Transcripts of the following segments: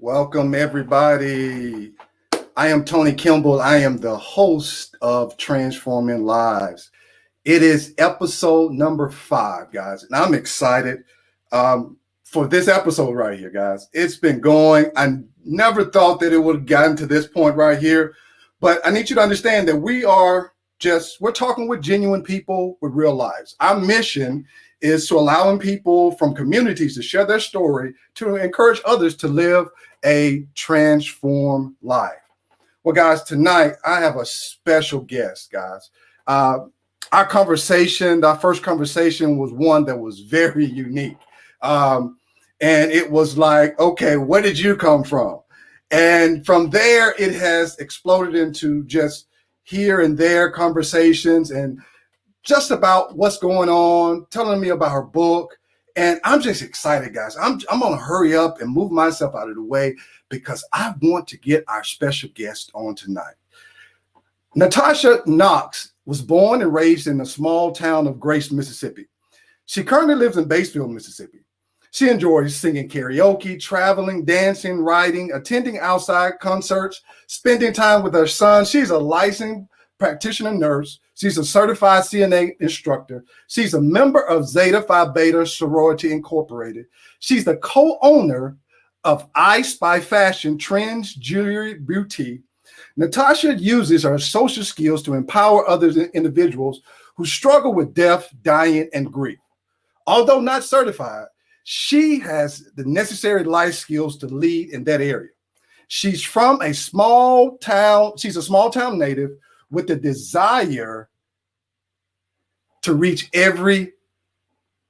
Welcome, everybody. I am Tony Kimball. I am the host of Transforming Lives. It is episode number 5, guys, and I'm excited for this episode right here, guys. It's been going. I never thought that it would have gotten to this point right here, but I need you to understand that we're talking with genuine people with real lives. Our mission is to allowing people from communities to share their story to encourage others to live a transformed life. Well, guys, tonight I have a special guest, guys. Our first conversation was one that was very unique. And it was like, okay, where did you come from? And from there, it has exploded into just here and there conversations and just about what's going on, telling me about her book. And I'm just excited, guys. I'm going to hurry up and move myself out of the way because I want to get our special guest on tonight. Natasha Knox was born and raised in the small town of Grace, Mississippi. She currently lives in Batesville, Mississippi. She enjoys singing karaoke, traveling, dancing, writing, attending outside concerts, spending time with her son. She's a licensed practitioner nurse. She's a certified CNA instructor. She's a member of Zeta Phi Beta Sorority Incorporated. She's the co-owner of I Spy Fashion Trends Jewelry Boutique. Natasha uses her social skills to empower other individuals who struggle with death, dying, and grief. Although not certified, she has the necessary life skills to lead in that area. She's from a small town. She's a small town native with the desire to reach every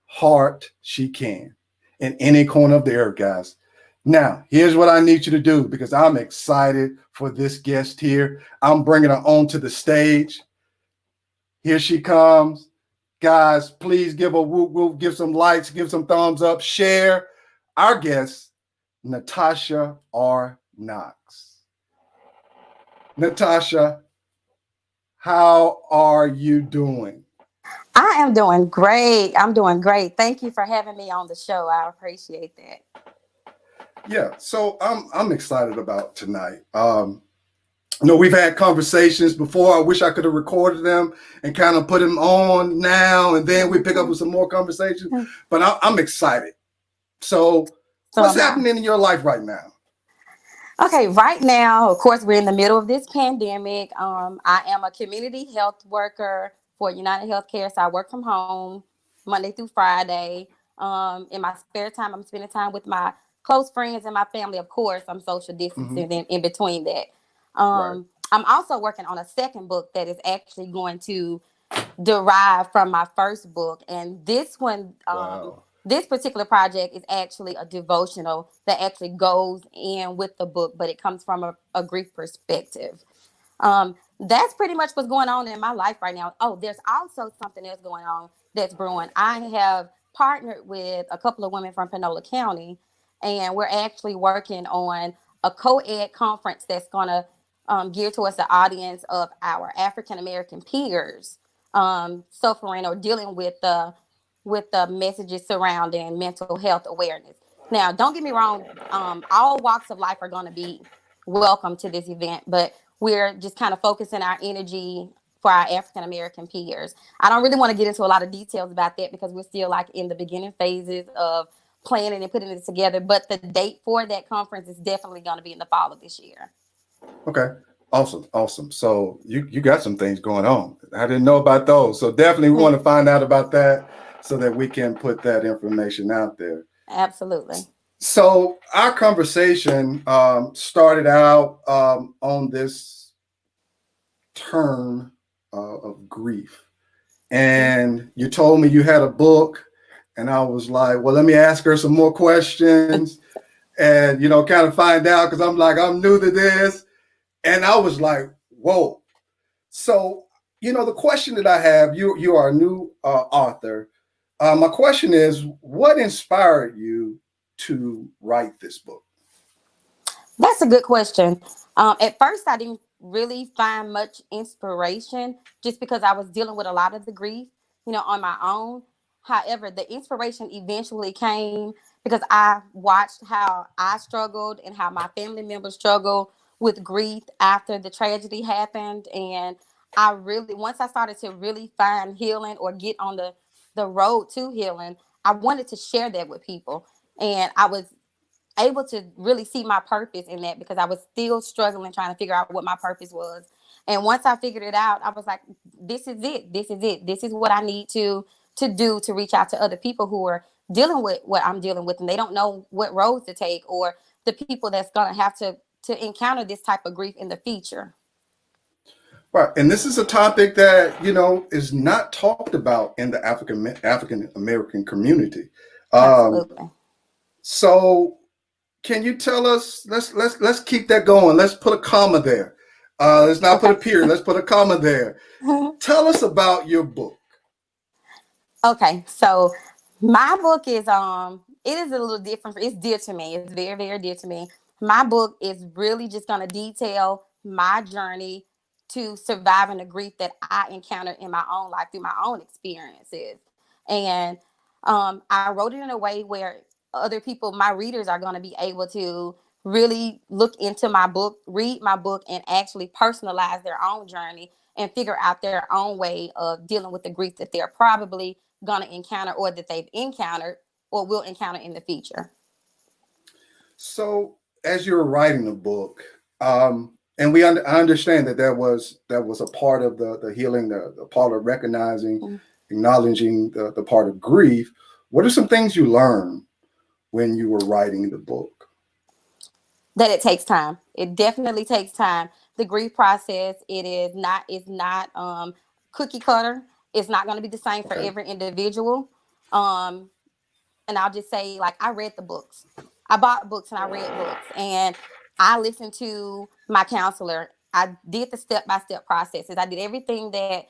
heart she can in any corner of the earth, guys. Now, here's what I need you to do because I'm excited for this guest here. I'm bringing her onto the stage. Here she comes. Guys, please give a whoop whoop, give some likes, give some thumbs up, share. Our guest, Natasha R Knox. Natasha, how are you doing? I am doing great. I'm doing great. Thank you for having me on the show. I appreciate that. Yeah, so I'm excited about tonight. We've had conversations before. I wish I could have recorded them and kind of put them on now, and then we pick up with some more conversations. But I'm excited. So what's happening in your life right now? Okay, right now, of course, we're in the middle of this pandemic. I am a community health worker for United Healthcare, so I work from home Monday through Friday. In my spare time, I'm spending time with my close friends and my family. Of course, I'm social distancing in between that. Right. I'm also working on a second book that is actually going to derive from my first book. And this one, Wow. this particular project is actually a devotional that actually goes in with the book, but it comes from a grief perspective. That's pretty much what's going on in my life right now. Oh, there's also something else going on that's brewing. I have partnered with a couple of women from Panola County, and we're actually working on a co-ed conference that's going to gear towards the audience of our African American peers suffering or dealing with the messages surrounding mental health awareness. Now, don't get me wrong, all walks of life are going to be welcome to this event, but we're just kind of focusing our energy for our African American peers. I don't really want to get into a lot of details about that because we're still like in the beginning phases of planning and putting it together, but the date for that conference is definitely going to be in the fall of this year. Okay. Awesome. So you got some things going on. I didn't know about those. So definitely we want to find out about that so that we can put that information out there. Absolutely. So our conversation started out on this term of grief. And you told me you had a book, and I was like, well, let me ask her some more questions and, kind of find out because I'm like, I'm new to this. And I was like, whoa. So, the question that I have, you are a new author. My question is, what inspired you to write this book? That's a good question. At first, I didn't really find much inspiration just because I was dealing with a lot of the grief, on my own. However, the inspiration eventually came because I watched how I struggled and how my family members struggled with grief after the tragedy happened. And I really, once I started to really find healing or get on the road to healing, I wanted to share that with people. And I was able to really see my purpose in that because I was still struggling trying to figure out what my purpose was. And once I figured it out, I was like, this is it. This is it. This is what I need to do to reach out to other people who are dealing with what I'm dealing with and they don't know what roads to take or the people that's going to have to encounter this type of grief in the future. Right. And this is a topic that, is not talked about in the African American community. Um, Absolutely. so can you tell us, let's keep that going. Let's put a comma there. Let's not put Okay. a period. Let's put a comma there. Tell us about your book. Okay, so my book is it is a little different. It's dear to me. It's very, very dear to me. My book is really just gonna detail my journey to surviving the grief that I encountered in my own life through my own experiences. And I wrote it in a way where other people, my readers, are gonna be able to really look into my book, read my book, and actually personalize their own journey and figure out their own way of dealing with the grief that they're probably going to encounter or that they've encountered or will encounter in the future. So as you were writing the book, and I understand that that was a part of the healing, the part of recognizing, Mm-hmm. acknowledging the part of grief. What are some things you learned when you were writing the book? That it takes time. It definitely takes time. The grief process, it's not cookie cutter. It's not going to be the same for Okay. every individual. Um, and I'll just say, like, I read the books. I bought books and I read books, and I listened to my counselor. I did the step by step processes. I did everything that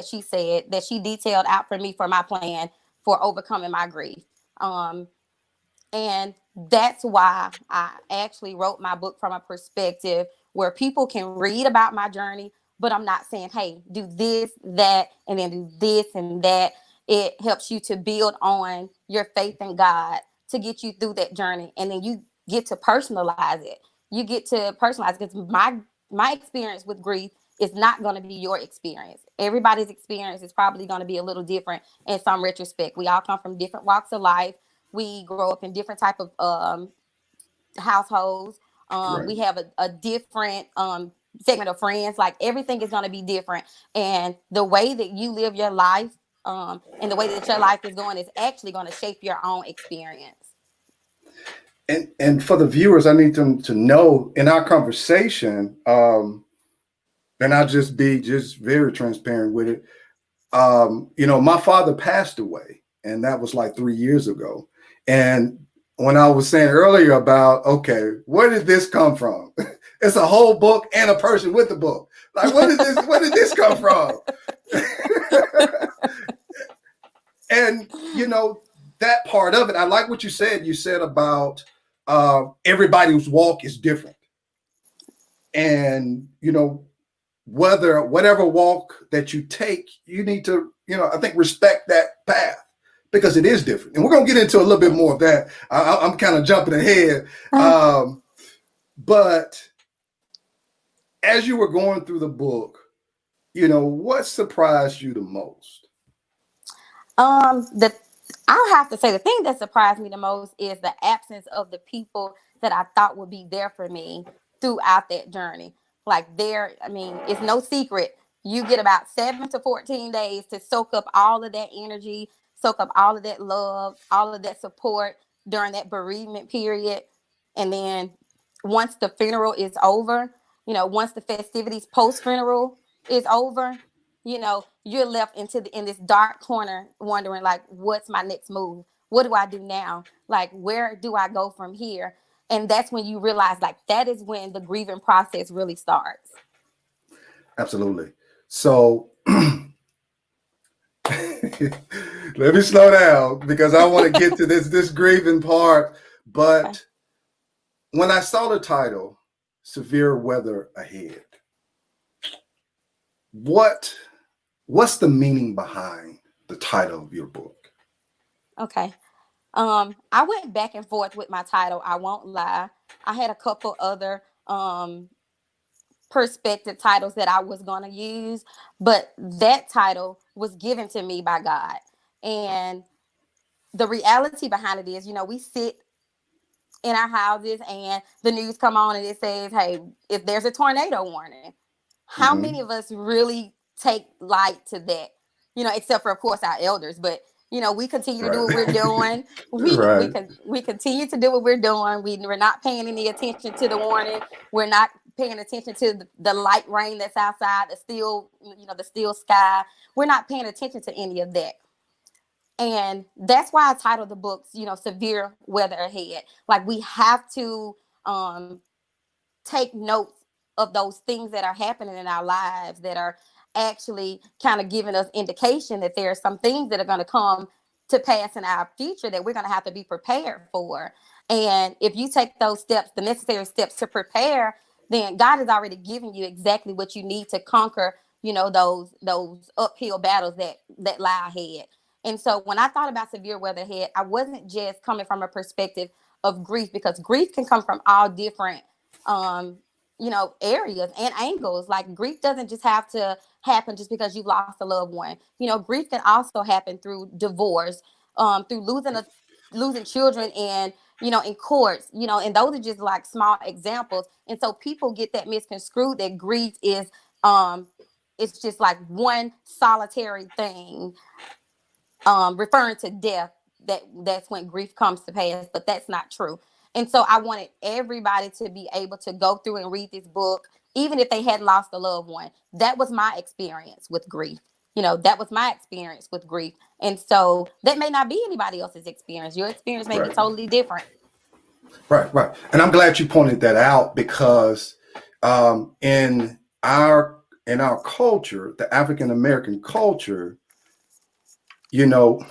she said, that she detailed out for me for my plan for overcoming my grief. Um, and that's why I actually wrote my book from a perspective where people can read about my journey, but I'm not saying, hey, do this, that, and then do this and that. It helps you to build on your faith in God to get you through that journey. And then you get to personalize it. You get to personalize because my experience with grief is not going to be your experience. Everybody's experience is probably going to be a little different in some retrospect. We all come from different walks of life. We grow up in different type of households. Right. We have a different segment of friends. Like everything is going to be different, and the way that you live your life and the way that your life is going is actually going to shape your own experience. And for the viewers, I need them to know in our conversation, and I'll just be just very transparent with it. My father passed away, and that was like 3 years ago. And when I was saying earlier about, okay, where did this come from? It's a whole book and a person with the book. Like, where did this come from? And that part of it, I like what you said. You said about everybody's walk is different, and whatever walk that you take, you need to, I think, respect that path because it is different. And we're going to get into a little bit more of that. I'm kind of jumping ahead. But as you were going through the book, what surprised you the most? The I'll have to say the thing that surprised me the most is the absence of the people that I thought would be there for me throughout that journey. Like I mean, it's no secret. You get about 7 to 14 days to soak up all of that energy, soak up all of that love, all of that support during that bereavement period. And then once the funeral is over, once the festivities post funeral is over, you're left in this dark corner wondering, like, what's my next move? What do I do now? Like, where do I go from here? And that's when you realize, like, that is when the grieving process really starts. Absolutely. So let me slow down because I want to get to this grieving part. Okay. But when I saw the title, Severe Weather Ahead, what's the meaning behind the title of your book? Okay. I went back and forth with my title. I won't lie. I had a couple other perspective titles that I was going to use, but that title was given to me by God. And the reality behind it is, we sit in our houses and the news come on and it says, hey, if there's a tornado warning, how Mm-hmm. many of us really take light to that? Except for of course our elders, but we continue to do what we're Right. doing. Right. We continue to do what we're doing. We're not paying any attention to the warning. We're not paying attention to the light rain that's outside, the still sky. We're not paying attention to any of that. And that's why I titled the books, Severe Weather Ahead. Like, we have to um, take notes of those things that are happening in our lives that are actually kind of giving us indication that there are some things that are going to come to pass in our future that we're going to have to be prepared for. And if you take those steps, the necessary steps to prepare, then God has already given you exactly what you need to conquer, those uphill battles that lie ahead. And so when I thought about severe weather ahead, I wasn't just coming from a perspective of grief, because grief can come from all different um areas and angles. Like, grief doesn't just have to happen just because you lost a loved one. Grief can also happen through divorce, through losing children, and in courts, and those are just like small examples. And so people get that misconstrued, that grief is it's just like one solitary thing, referring to death, that's when grief comes to pass, but that's not true. And so I wanted everybody to be able to go through and read this book, even if they hadn't lost a loved one. That was my experience with grief. That was my experience with grief. And so that may not be anybody else's experience. Your experience may be Right. totally different. Right. Right. And I'm glad you pointed that out because in our culture, the African American culture, you know,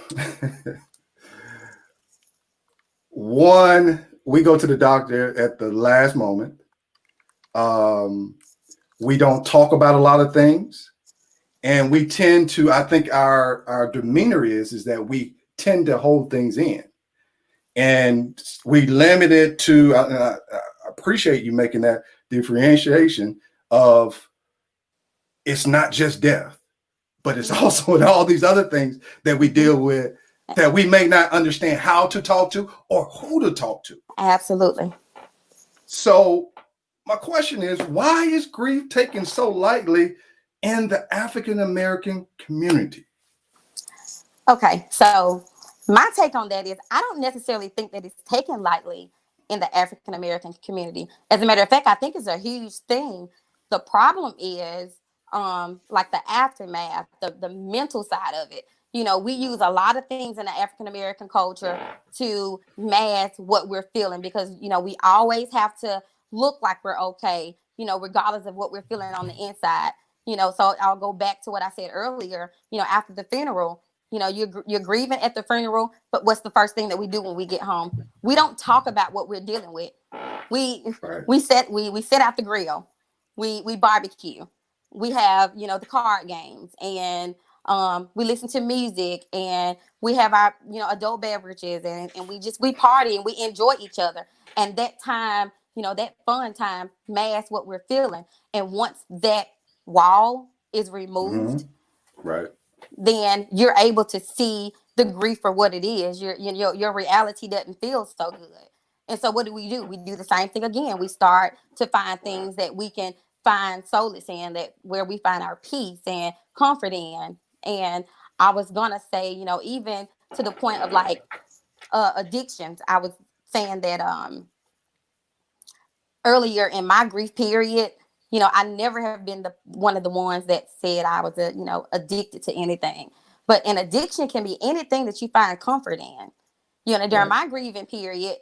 one, we go to the doctor at the last moment. Um, we don't talk about a lot of things, and we tend to. I think our demeanor is that we tend to hold things in, and we limit it to. I appreciate you making that differentiation of it's not just death, but it's Mm-hmm. also all these other things that we Mm-hmm. deal with that we may not understand how to talk to or who to talk to. Absolutely. So my question is, why is grief taken so lightly in the African American community? Okay, so my take on that is, I don't necessarily think that it's taken lightly in the African American community. As a matter of fact, I think it's a huge thing. The problem is, like, the aftermath, the mental side of it. We use a lot of things in the African American culture to mask what we're feeling, because we always have to look like we're okay, regardless of what we're feeling on the inside. So I'll go back to what I said earlier. After the funeral, you're grieving at the funeral, but what's the first thing that we do when we get home? We don't talk about what we're dealing with. we Right. we set out the grill, we barbecue, we have the card games, and we listen to music, and we have our adult beverages, and we party and we enjoy each other. And that time, that fun time masks what we're feeling. And once that wall is Mm-hmm. removed, Right. then you're able to see the grief for what it is. Your reality doesn't feel so good. And so what do? We do the same thing again. We start to find things that we can find solace in, that where we find our peace and comfort in. And I was gonna say, even to the point of like addictions. I was saying that earlier in my grief period, I never have been the one of the ones that said I was addicted to anything. But an addiction can be anything that you find comfort in. During Right. my grieving period,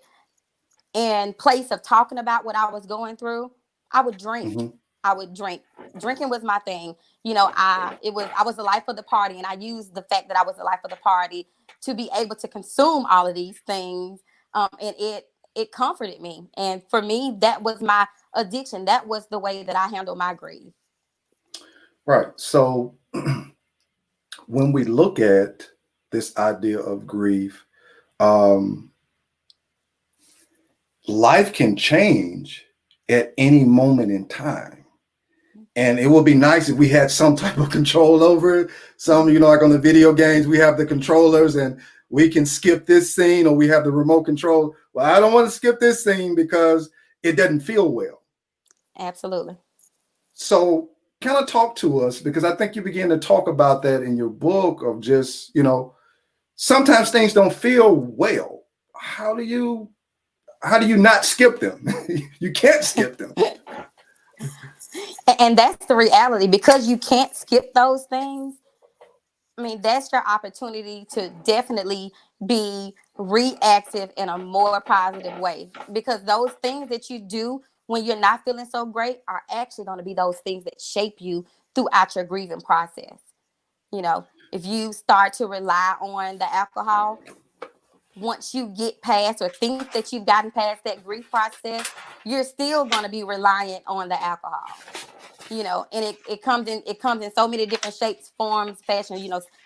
in place of talking about what I was going through, I would drink. Mm-hmm. I would drink. Drinking was my thing. I was the life of the party, and I used the fact that I was the life of the party to be able to consume all of these things. And it comforted me. And for me, that was my addiction. That was the way that I handled my grief. Right. So when we look at this idea of grief, um, life can change at any moment in time. And it would be nice if we had some type of control over it. Some, like on the video games, we have the controllers and we can skip this scene, or we have the remote control. Well, I don't want to skip this scene because it doesn't feel well. Absolutely. So kind of talk to us, because I think you begin to talk about that in your book of just, sometimes things don't feel well. How do you not skip them? You can't skip them. And that's the reality, because you can't skip those things. I mean, that's your opportunity to definitely be reactive in a more positive way, because those things that you do when you're not feeling so great are actually going to be those things that shape you throughout your grieving process. If you start to rely on the alcohol, once you get past or think that you've gotten past that grief process, you're still going to be reliant on the alcohol. And it comes in so many different shapes, forms, fashion.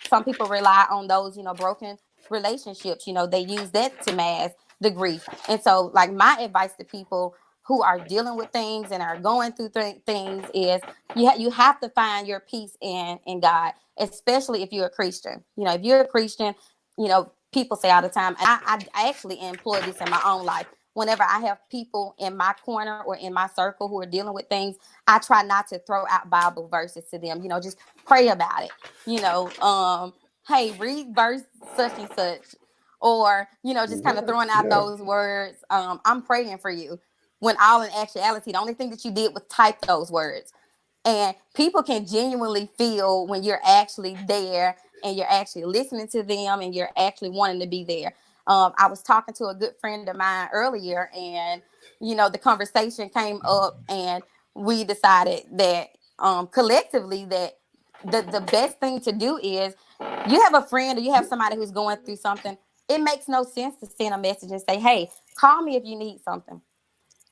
Some people rely on those, broken relationships. They use that to mask the grief. And so, like, my advice to people who are dealing with things and are going through things is you have to find your peace in God, especially if you're a Christian. If you're a Christian, people say all the time, and I actually employ this in my own life. Whenever I have people in my corner or in my circle who are dealing with things, I try not to throw out Bible verses to them. Just pray about it. Hey, read verse such and such, or just kind of throwing out those words. I'm praying for you. When all in actuality, the only thing that you did was type those words. And people can genuinely feel when you're actually there and you're actually listening to them and you're actually wanting to be there. I was talking to a good friend of mine earlier, and the conversation came up, and we decided that collectively that the best thing to do is, you have a friend or you have somebody who's going through something. It makes no sense to send a message and say, hey, call me if you need something.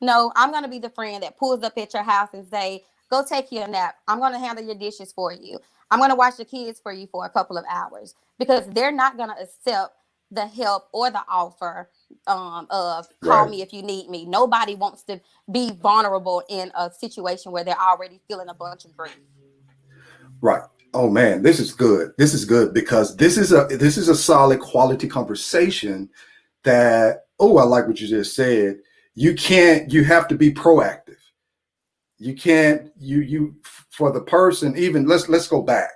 No, I'm going to be the friend that pulls up at your house and say, go take your nap. I'm going to handle your dishes for you. I'm going to watch the kids for you for a couple of hours, because they're not going to accept the help or the offer of call me if you need me. Nobody wants to be vulnerable in a situation where they're already feeling a bunch of grief. Right. Oh man, this is good. This is good, because this is a solid quality conversation that, I like what you just said. You have to be proactive. You can't, for the person, even let's go back.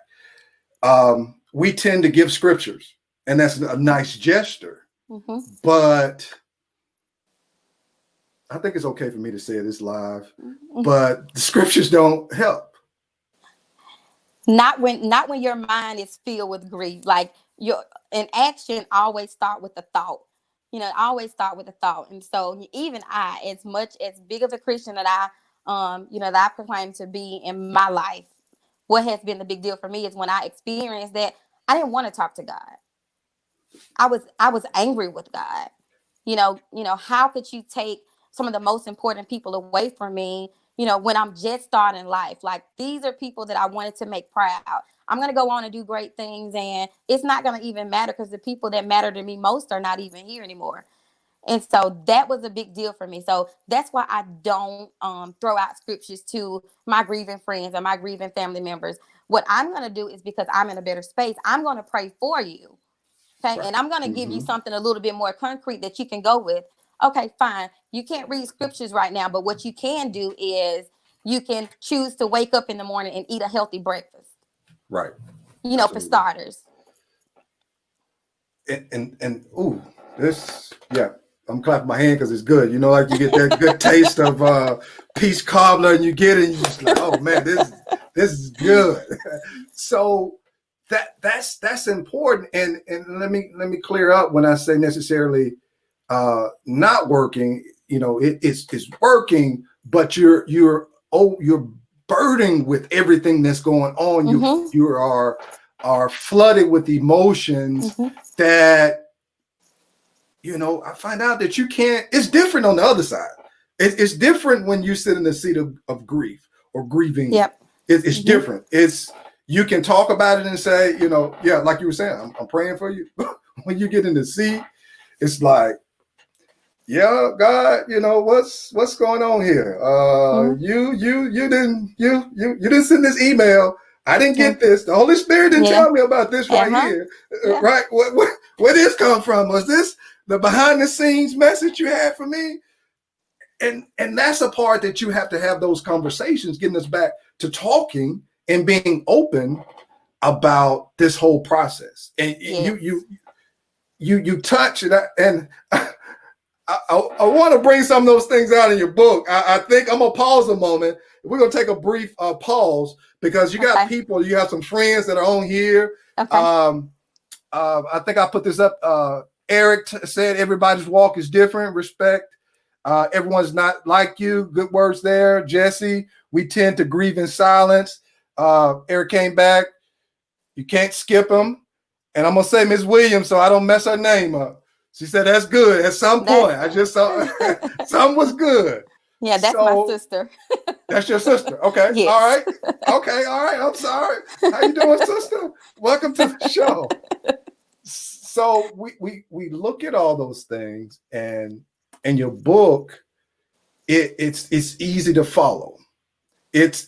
We tend to give scriptures, and that's a nice gesture, but I think it's okay for me to say this live, but the scriptures don't help. Not when your mind is filled with grief. Like, an action always start with a thought. Always start with a thought. And so even I, as much as big of a Christian that that I proclaim to be in my life, what has been the big deal for me is when I experienced that, I didn't want to talk to God. I was angry with God. How could you take some of the most important people away from me, when I'm just starting life? Like, these are people that I wanted to make proud. I'm going to go on and do great things, and it's not going to even matter, because the people that matter to me most are not even here anymore. And so that was a big deal for me. So that's why I don't throw out scriptures to my grieving friends or my grieving family members. What I'm going to do is, because I'm in a better space, I'm going to pray for you. Okay. Right. And I'm going to give you something a little bit more concrete that you can go with. Okay, fine. You can't read scriptures right now, but what you can do is you can choose to wake up in the morning and eat a healthy breakfast. Right. Absolutely. For starters. And this, I'm clapping my hand because it's good. Like, you get that good taste of peach cobbler, and you get it, and you're just like, oh man, this is good. So that's important. And let me clear up when I say necessarily not working. It's working, but you're burdened with everything that's going on. You are flooded with emotions that, I find out that you can't. It's different on the other side. It's different when you sit in the seat of grief or grieving. Yep. It's different. You can talk about it and say, like you were saying, I'm praying for you. When you get in the seat, it's like, yeah, God, what's going on here? You didn't send this email. I didn't get this. The Holy Spirit didn't tell me about this right here. Right? Where this come from? Was this the behind the scenes message you had for me? And that's a part that you have to have those conversations, getting us back to talking and being open about this whole process. And you touch it, and I want to bring some of those things out in your book. I think I'm gonna pause a moment. We're gonna take a brief pause because you got people, you have some friends that are on here. I think I put this up. Eric said everybody's walk is different. Respect. Everyone's not like you. Good words there. Jesse, we tend to grieve in silence. Eric came back. You can't skip him. And I'm gonna say Miss Williams so I don't mess her name up. She said that's good. At some point, I just saw some was good. Yeah, that's my sister. That's your sister. Okay. Yes. All right. Okay. All right. I'm sorry. How you doing, sister? Welcome to the show. So we look at all those things, and in your book, it's easy to follow. It's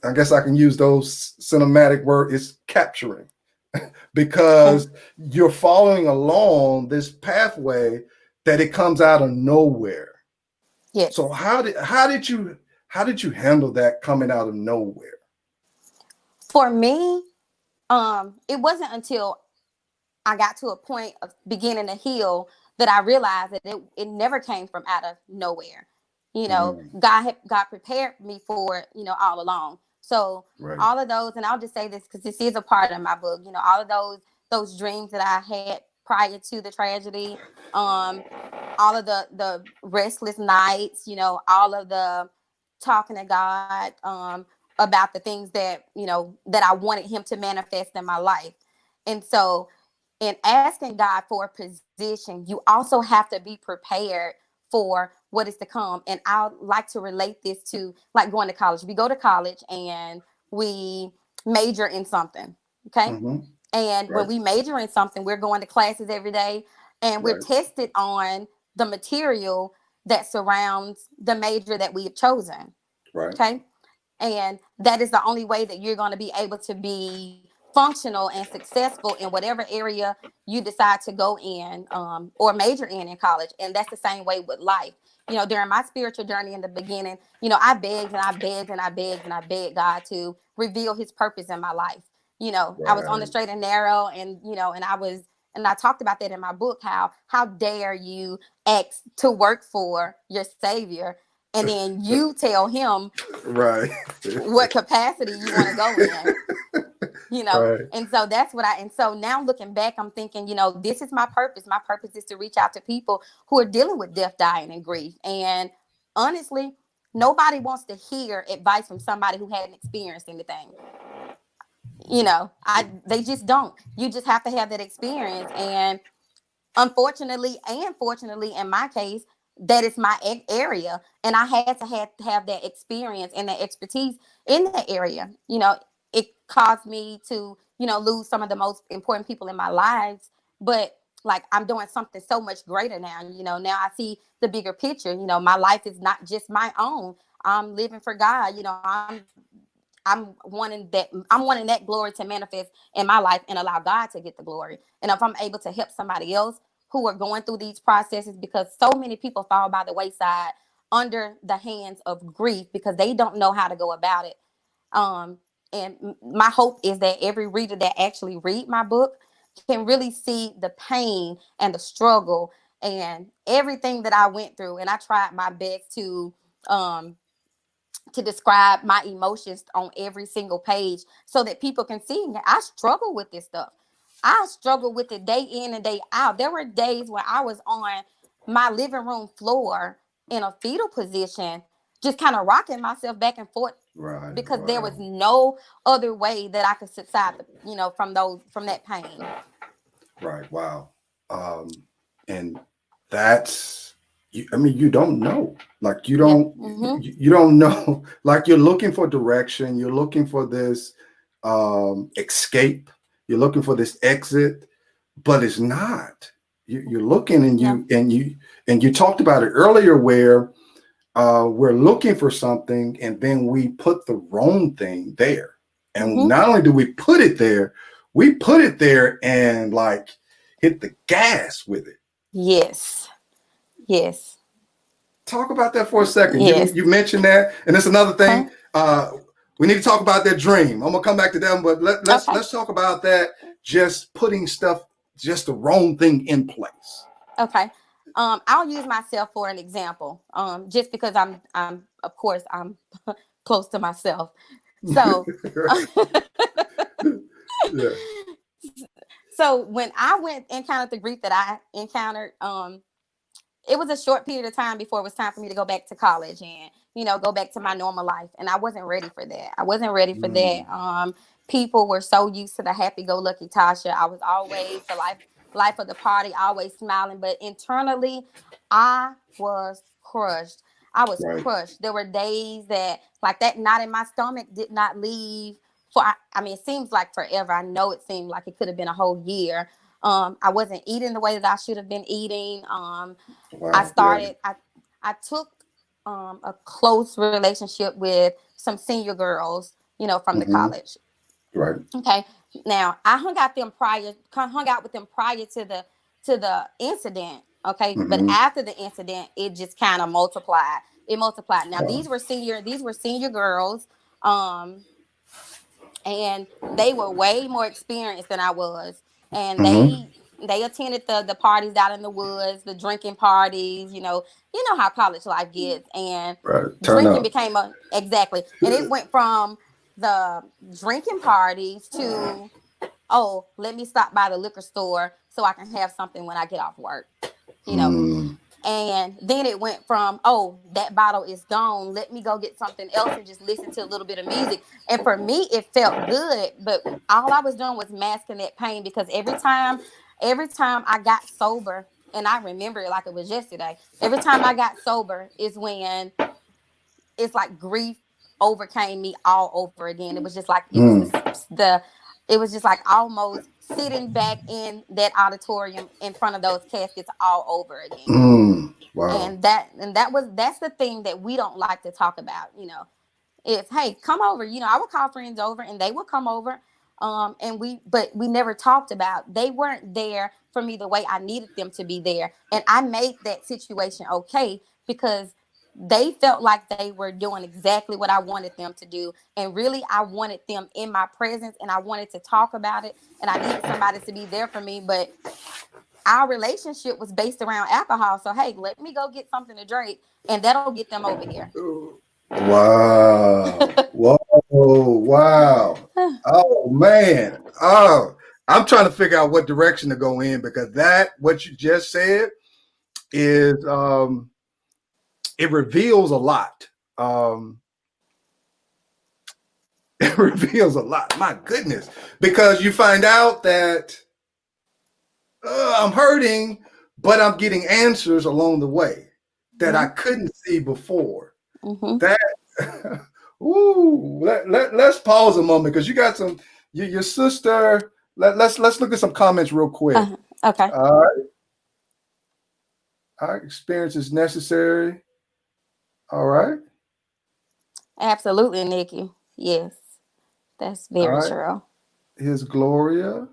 I guess I can use those cinematic words. It's capturing. Because you're following along this pathway that it comes out of nowhere. Yes. So how did you handle that coming out of nowhere? For me, it wasn't until I got to a point of beginning to heal that I realized that it never came from out of nowhere. God prepared me for it, all along. So all of those, and I'll just say this because this is a part of my book, all of those dreams that I had prior to the tragedy, all of the restless nights, all of the talking to God about the things that, that I wanted him to manifest in my life. And so in asking God for a position, you also have to be prepared for what is to come. And I like to relate this to like going to college. We go to college and we major in something. Okay. Mm-hmm. And when we major in something, we're going to classes every day and we're tested on the material that surrounds the major that we have chosen. Right. Okay. And that is the only way that you're going to be able to be functional and successful in whatever area you decide to go in or major in college. And that's the same way with life. During my spiritual journey in the beginning, I begged and I begged and I begged and I begged God to reveal his purpose in my life. I was on the straight and narrow and, and I talked about that in my book, how dare you ask to work for your savior and then you tell him what capacity you want to go in. And so that's what and so now looking back, I'm thinking, this is my purpose. My purpose is to reach out to people who are dealing with death, dying, and grief. And honestly, nobody wants to hear advice from somebody who hadn't experienced anything. They just don't. You just have to have that experience. And unfortunately and fortunately, in my case, that is my area. And I had to have that experience and that expertise in that area. It caused me to, lose some of the most important people in my lives. But like I'm doing something so much greater now. Now I see the bigger picture. My life is not just my own. I'm living for God. I'm wanting that glory to manifest in my life and allow God to get the glory. And if I'm able to help somebody else who are going through these processes, because so many people fall by the wayside under the hands of grief because they don't know how to go about it. And my hope is that every reader that actually read my book can really see the pain and the struggle and everything that I went through. And I tried my best to describe my emotions on every single page so that people can see I struggle with this stuff. I struggle with it day in and day out. There were days when I was on my living room floor in a fetal position, just kind of rocking myself back and forth because there was no other way that I could subside, from that pain. Right. Wow. And that's, you don't know, like you don't, you don't know, like you're looking for direction. You're looking for this escape. You're looking for this exit, but it's not. you're looking, and Yeah. you talked about it earlier, where we're looking for something, and then we put the wrong thing there. And Mm-hmm. not only do we put it there, we put it there and like hit the gas with it. Yes. Yes. Talk about that for a second. You Yes. you mentioned that, and it's another Huh? thing. We need to talk about that dream. I'm gonna come back to that, but Okay. let's talk about that. Just putting stuff, just the wrong thing in place. Okay. I'll use myself for an example. Just because I'm of course I'm close to myself. So Yeah. so when I went encountered the grief that I encountered, it was a short period of time before it was time for me to go back to college and go back to my normal life, and I wasn't ready for that. I wasn't ready for that. Mm, People were so used to the happy-go-lucky Tasha. I was always the life of the party, always smiling, but internally I was crushed. I was right. crushed. There were days that, like, that knot in my stomach did not leave for, I mean, it seems like forever. I know it seemed like it could have been a whole year. I wasn't eating the way that I should have been eating. I Wow. Yeah. started. I took a close relationship with some senior girls, from the Hmm. college. Right. Okay. Now I hung out with them prior to the incident. Okay, but Hmm. after the incident, it just kind of multiplied. It multiplied. Now Wow. these were senior girls. Um, and they were way more experienced than I was, and Hmm. they attended the parties out in the woods, the drinking parties. You know how college life gets, and Right. Turn drinking up. became a exactly, and it went from the drinking parties to, oh, let me stop by the liquor store so I can have something when I get off work. You know, Mm, and then it went from, oh, that bottle is gone. Let me go get something else and just listen to a little bit of music. And for me, it felt good, but all I was doing was masking that pain, because every time I got sober, and I remember it like it was yesterday, every time I got sober is when it's like grief overcame me all over again. It was just like mm, it was just like almost sitting back in that auditorium in front of those caskets all over again. wow. And that's the thing that we don't like to talk about. Is, hey, come over. I would call friends over and they would come over. But we never talked about, they weren't there for me the way I needed them to be there, and I made that situation okay, because they felt like they were doing exactly what I wanted them to do, and really I wanted them in my presence, and I wanted to talk about it, and I needed somebody to be there for me. But our relationship was based around alcohol. So, hey, let me go get something to drink, and that'll get them over here. Wow. Whoa. Wow. Oh man. Oh, I'm trying to figure out what direction to go in, because that what you just said is it reveals a lot. Um it reveals a lot. My goodness. Because you find out that I'm hurting, but I'm getting answers along the way that I Mm-hmm. couldn't see before. Mm-hmm. That ooh, let's pause a moment, because you got your sister. Let's look at some comments real quick. Okay. Our experience is necessary. All right. Absolutely, Nikki. Yes, that's All very right. true. Here's Gloria.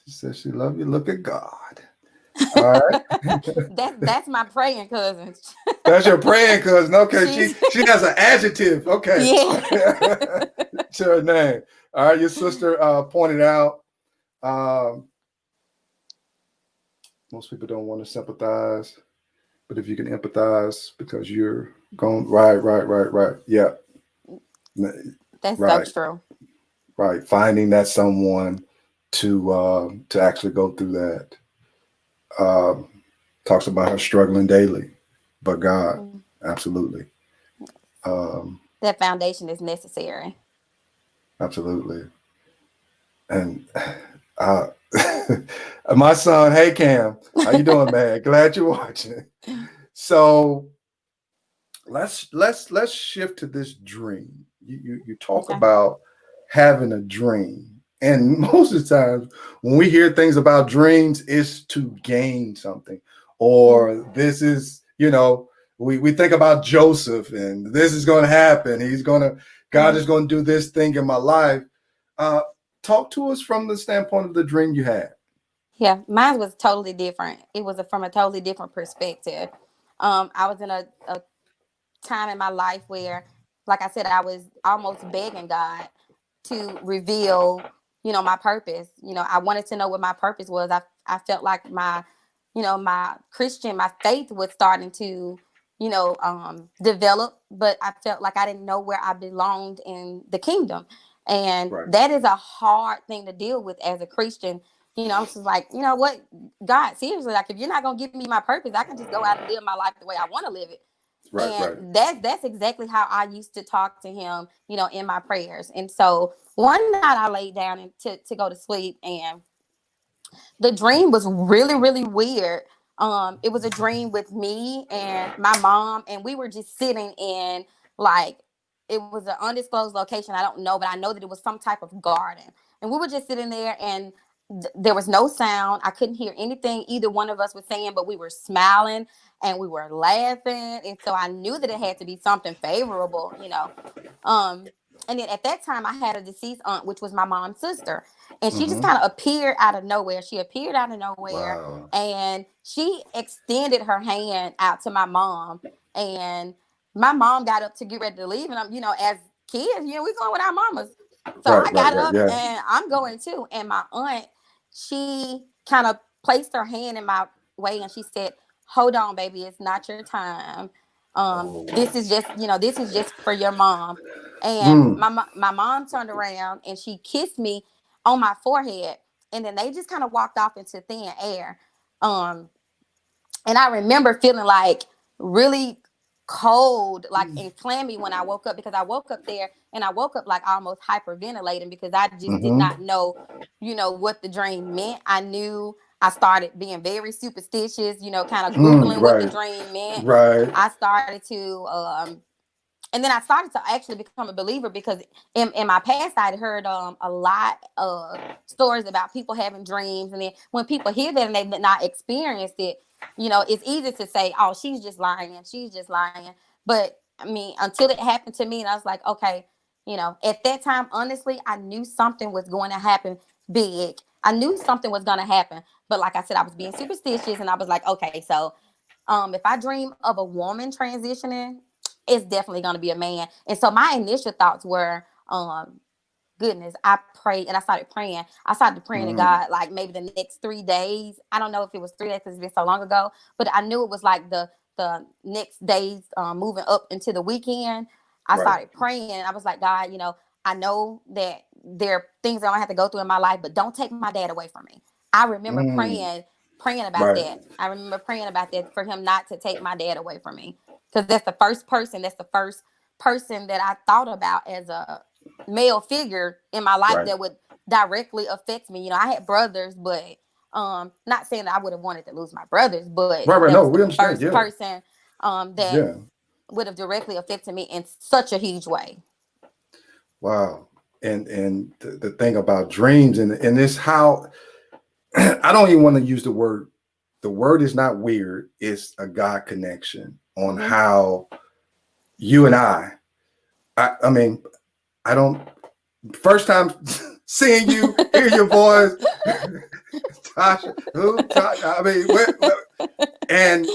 She says she love you. Look at God. All right. That's my praying cousin. That's your praying cousin. Okay. She's She has an adjective. Okay. yeah. To her name. All right. Your sister pointed out. Um, most people don't want to sympathize, but if you can empathize because you're going right. Yeah. That's so Right. true. Right. Finding that someone to actually go through that. Um, talks about her struggling daily, but God, Mm. absolutely, um, That foundation is necessary. absolutely. And uh, my son, hey Cam, how you doing, man? Glad you're watching. So let's shift to this dream. You talk Okay. about having a dream. And most of the times when we hear things about dreams, it's to gain something. Or this is, we think about Joseph and this is going to happen. God is going to do this thing in my life. Talk to us from the standpoint of the dream you had. Yeah, mine was totally different. It was from a totally different perspective. I was in a time in my life where, like I said, I was almost begging God to reveal, my purpose. I wanted to know what my purpose was. I felt like my faith was starting to, develop, but I felt like I didn't know where I belonged in the kingdom. And Right. that is a hard thing to deal with as a Christian. I'm just like, you know what, God, seriously, like if you're not gonna give me my purpose, I can just go out and live my life the way I want to live it. Right. Right. And that's exactly how I used to talk to him, in my prayers. And so one night I laid down to go to sleep, and the dream was really, really weird. It was a dream with me and my mom, and we were just sitting in, like, it was an undisclosed location. I don't know, but I know that it was some type of garden. And we were just sitting there, and there was no sound. I couldn't hear anything either one of us was saying, but we were smiling and we were laughing. And so I knew that it had to be something favorable. Um, and then at that time, I had a deceased aunt, which was my mom's sister, and she just kind of appeared out of nowhere. She appeared out of nowhere, Wow. and she extended her hand out to my mom, and my mom got up to get ready to leave, and as kids, we going with our mamas. So Right. I Right. got Right. up Yeah. and I'm going too. And my aunt, she kind of placed her hand in my way, and she said, "Hold on, baby, it's not your time. Oh. This is just for your mom." And Mm. my mom turned around and she kissed me on my forehead, and then they just kind of walked off into thin air. Um, and I remember feeling like really cold, like and clammy when I woke up, because I woke up there and I woke up like almost hyperventilating because I just did not know, what the dream meant. I knew I started being very superstitious, kind of Googling what the Right. dream meant. Right. I started to and then I started to actually become a believer because in my past I had heard a lot of stories about people having dreams, and then when people hear that and they've not experienced it, it's easy to say, "Oh, she's just lying." But I mean, until it happened to me, and I was like, okay, at that time, honestly, I knew something was going to happen big. I knew something was going to happen, but like I said, I was being superstitious, and I was like, okay, so if I dream of a woman transitioning, it's definitely going to be a man. And so my initial thoughts were, goodness, I prayed and I started praying. I started praying to God like maybe the next 3 days. I don't know if it was 3 days because it's been so long ago, but I knew it was like the next days moving up into the weekend. I Right. started praying. I was like, God, I know that there are things that I have to go through in my life, but don't take my dad away from me. I remember praying about Right. that. I remember praying about that for him not to take my dad away from me. Because that's the first person that I thought about as a male figure in my life Right. that would directly affect me. I had brothers, but not saying that I would have wanted to lose my brothers, but Right. Right. that No, was the we understand. first Yeah. person that Yeah. would have directly affected me in such a huge way. Wow. And the thing about dreams and this how I don't even want to use the word. The word is not weird. It's a God connection on Mm-hmm. how you and I mean, I don't first time seeing you, hear your voice, Tasha, who? Tasha, I mean, and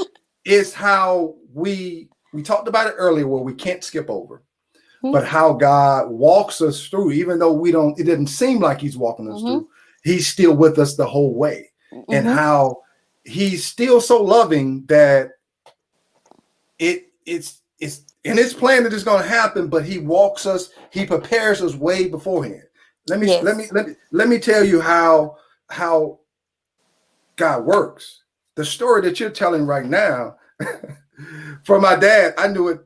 it's how we talked about it earlier, where we can't skip over, but how God walks us through, even though it didn't seem like He's walking us Mm-hmm. through. He's still with us the whole way, and Mm-hmm. how He's still so loving that it's in His plan that it's going to happen, but He walks us, He prepares us way beforehand. Yes. Let me tell you how God works. The story that you're telling right now, for my dad, I knew it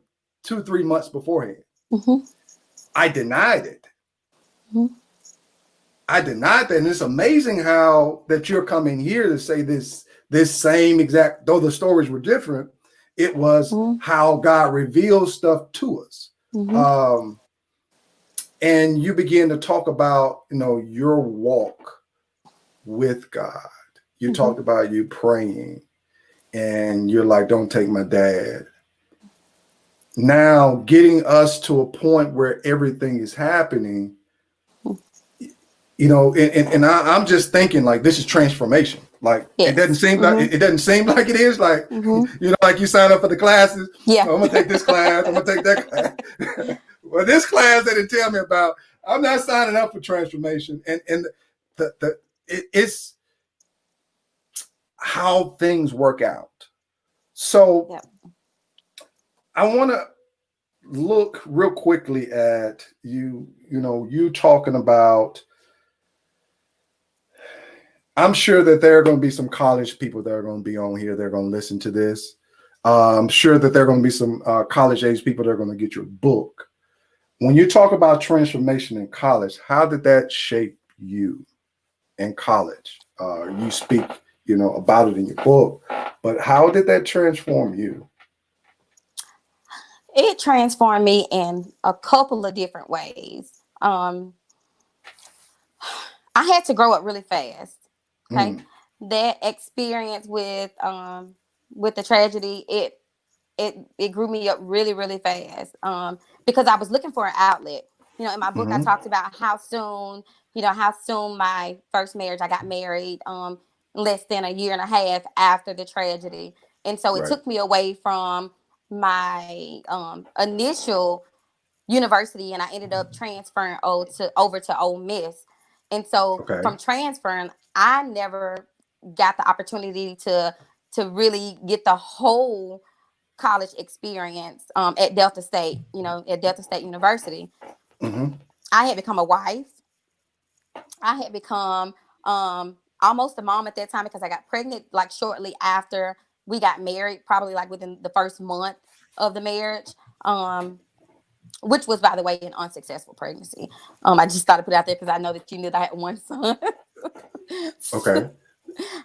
2-3 months beforehand. Mm-hmm. I denied it. Mm-hmm. I denied that, and it's amazing how that you're coming here to say this same exact. Though the stories were different, it was Mm-hmm. how God reveals stuff to us. Mm-hmm. Um, and you begin to talk about, your walk with God. You Mm-hmm. talked about you praying, and you're like, don't take my dad. Now getting us to a point where everything is happening, I'm just thinking like this is transformation. Like it doesn't Yes. seem like Mm-hmm. it doesn't seem like it is. Like Mm-hmm. like you sign up for the classes. Yeah. Oh, I'm gonna take this class. I'm gonna take that class. Well, this class that they tell me about, I'm not signing up for transformation. And it's how things work out. So Yep. I want to look real quickly at you. You talking about. I'm sure that there are going to be some college people that are going to be on here. They're going to listen to this. I'm sure that there are going to be some college age people that are going to get your book. When you talk about transformation in college, how did that shape you in college? You speak, about it in your book, but how did that transform you? It transformed me in a couple of different ways. I had to grow up really fast. Okay, Mm, that experience with the tragedy, it grew me up really really fast. Because I was looking for an outlet. In my book, I mm-hmm. talked about how soon my first marriage, I got married. Less than a year and a half after the tragedy, and so it Right. took me away from my initial university, and I ended up transferring over to Ole Miss. And so Okay. from transferring, I never got the opportunity to really get the whole college experience at Delta State, at Delta State University. Mm-hmm. I had become a wife. I had become almost a mom at that time because I got pregnant like shortly after we got married, probably like within the first month of the marriage. Which was, by the way, an unsuccessful pregnancy. I just thought to put it out there because I know that you knew that I had one son. Okay. Okay,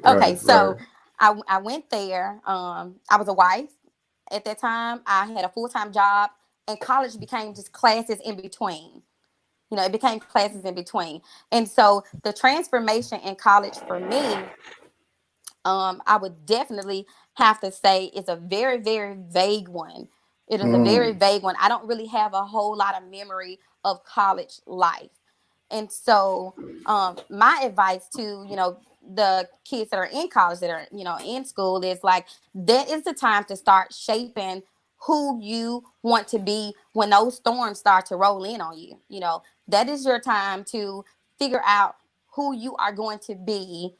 Right. Right. so I went there. I was a wife at that time. I had a full-time job, and college became just classes in between. It became classes in between. And so the transformation in college for me, I would definitely have to say it's a very, very vague one. It is a very Mm, vague one. I don't really have a whole lot of memory of college life. And so, my advice to, the kids that are in college, that are, in school, is like, that is the time to start shaping who you want to be when those storms start to roll in on you. That is your time to figure out who you are going to be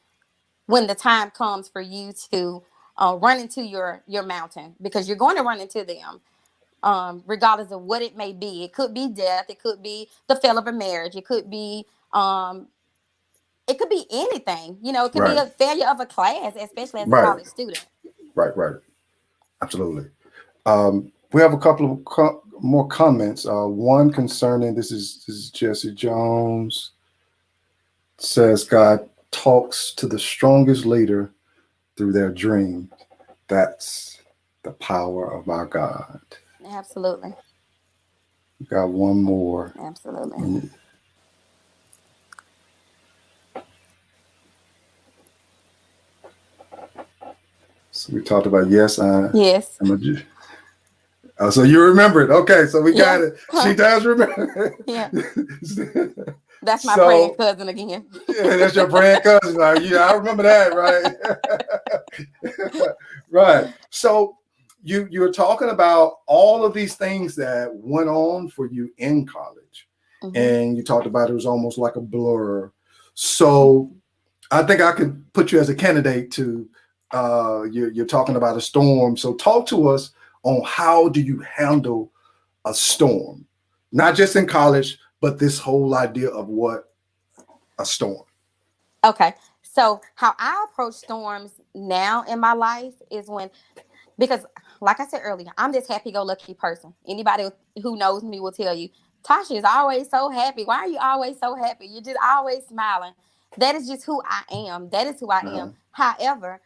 when the time comes for you to run into your mountain, because you're going to run into them, regardless of what it may be. It could be death, it could be the fail of a marriage, um, it could be anything. It could be right. a failure of a class, especially as a Right. college student. Right. Right. Absolutely. We have a couple of more comments. One concerning this is Jesse Jones says God talks to the strongest leader through their dream. That's the power of our God. Absolutely. We got one more. Absolutely. So we talked about yes, Yes. I'm a so you remember it. Okay, so we Yeah. got it. She Huh. does remember. Yeah. That's my praying So cousin again. yeah, that's your brand cousin. Like, yeah, I remember that, right? Right. So you're talking about all of these things that went on for you in college, Hmm. and you talked about it was almost like a blur. So I think I could put you as a candidate to. You're talking about a storm. So talk to us on how do you handle a storm, not just in college, but this whole idea of what a storm. Okay. So how I approach storms now in my life is because, like I said earlier, I'm this happy-go-lucky person. Anybody who knows me will tell you, Tasha is always so happy. Why are you always so happy? You're just always smiling. That is just who I am. That is who I am. Uh-huh. However,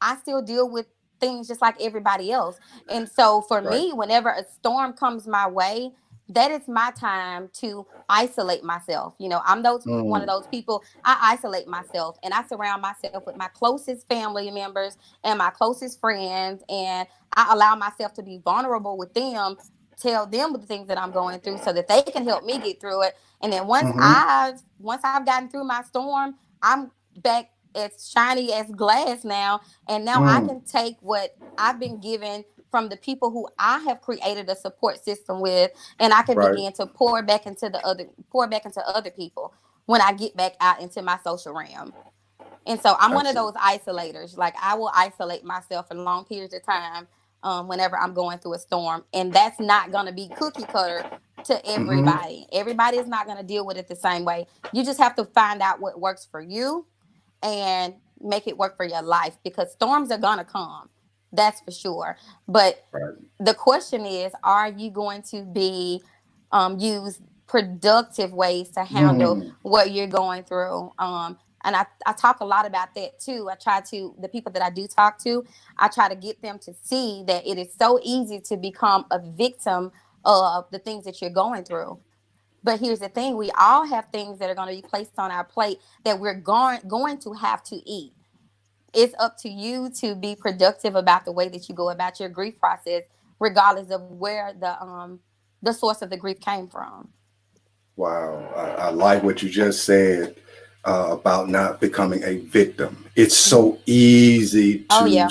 I still deal with things just like everybody else. And so for Right. me, whenever a storm comes my way, that is my time to isolate myself. I'm those one of Mm. those people. I isolate myself and I surround myself with my closest family members and my closest friends, and I allow myself to be vulnerable with them, tell them the things that I'm going through so that they can help me get through it. And then Mm-hmm. once I've gotten through my storm, I'm back as shiny as glass now, and now I Mm. can take what I've been given from the people who I have created a support system with, and I can Right. begin to pour back into other people when I get back out into my social realm. And so I'm one of those Absolutely. isolators. Like, I will isolate myself for long periods of time, whenever I'm going through a storm, and that's not going to be cookie cutter to Mm-hmm. everybody. Everybody is not going to deal with it the same way. You just have to find out what works for you and make it work for your life, because storms are going to come. That's for sure. But Right. the question is, are you going to be use productive ways to handle Mm. what you're going through? And I talk a lot about that too. I try to, the people that I do talk to, I try to get them to see that it is so easy to become a victim of the things that you're going through. But here's the thing: we all have things that are going to be placed on our plate that we're going to have to eat. It's up to you to be productive about the way that you go about your grief process, regardless of where the source of the grief came from. Wow. I like what you just said about not becoming a victim. It's Hmm. so easy Oh to yeah.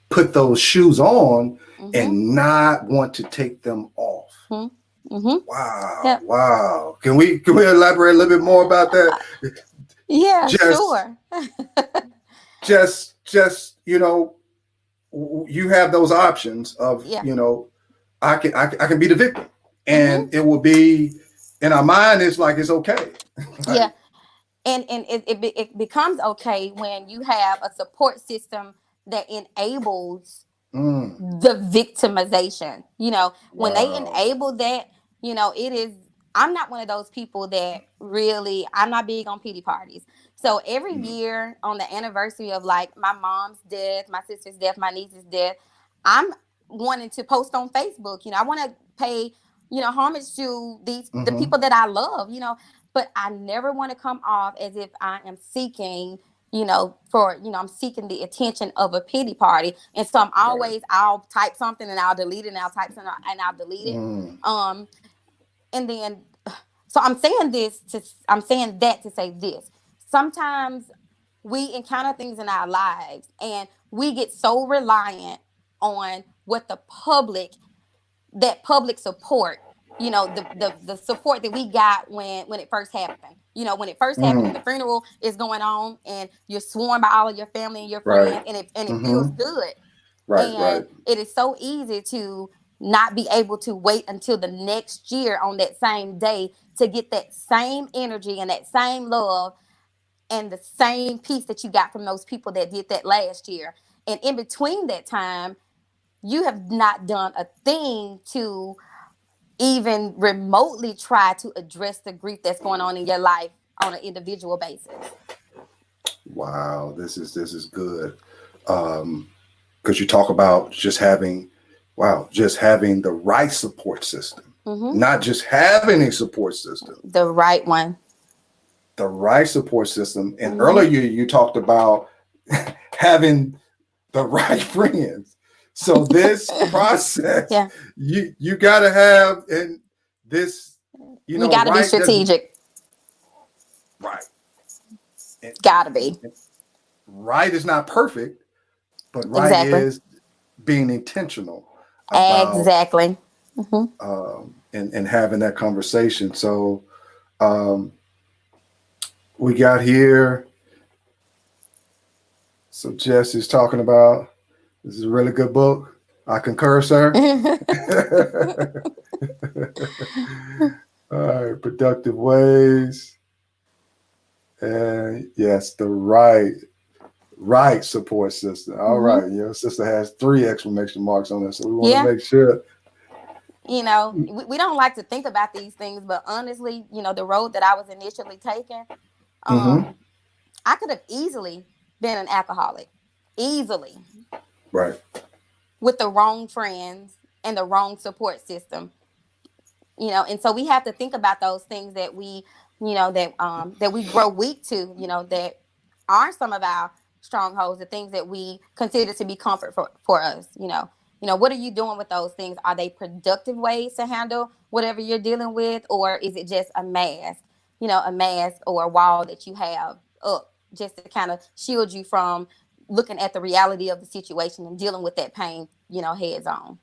put those shoes on Hmm. and not want to take them off. Hmm. Hmm. Wow. Yep. Wow. Can we elaborate a little bit more about that? Yeah. Just Sure. just you have those options of Yeah. I can be the victim, and Hmm. it will be in our mind. It's like it's okay. Yeah. Like, And it becomes okay when you have a support system that enables mm, the victimization. When they wow. enable that, it is. I'm not one of those people that really. I'm not big on pity parties. So every Mm, year on the anniversary of, like, my mom's death, my sister's death, my niece's death, I'm wanting to post on Facebook. I want to pay, homage to the mm-hmm. people that I love. But I never want to come off as if I am seeking, I'm seeking the attention of a pity party. And so Right. I'll type something and I'll delete it, and I'll type something and I'll delete it. Mm, Um, and then, so I'm saying that to say this. Sometimes we encounter things in our lives and we get so reliant on what that public support, the support that we got when it first happened. When it first happened and mm, the funeral is going on and you're sworn by all of your family and your right. friends, and it Mm-hmm. feels good. Right. And Right. it is so easy to not be able to wait until the next year on that same day to get that same energy and that same love and the same peace that you got from those people that did that last year. And in between that time, you have not done a thing to even remotely try to address the grief that's going on in your life on an individual basis. Wow. This is good. Because you talk about just having the right support system, Hmm. not just having a support system, The right one. the right support system. And Hmm. earlier you talked about having the right friends. So this process, Yeah. you got to have, and this, You got to be right doesn't strategic. right. And, Got to be. and right is not perfect, but right Exactly. is being intentional about Exactly. Hmm. and having that conversation. So um, we got here. So Jess is talking about this is a really good book. I concur, sir. All right, productive ways, and yes, the right support system. All Hmm. right, your sister has 3 exclamation marks on it, so we want to Yeah. make sure. We don't like to think about these things, but honestly, the road that I was initially taking, Mm-hmm. um, I could have easily been an alcoholic, easily, Right. with the wrong friends and the wrong support system. And so we have to think about those things that we, that we grow weak to, that are some of our strongholds, the things that we consider to be comfort for us. What are you doing with those things? Are they productive ways to handle whatever you're dealing with, or is it just a mask or a wall that you have up just to kind of shield you from looking at the reality of the situation and dealing with that pain, heads on.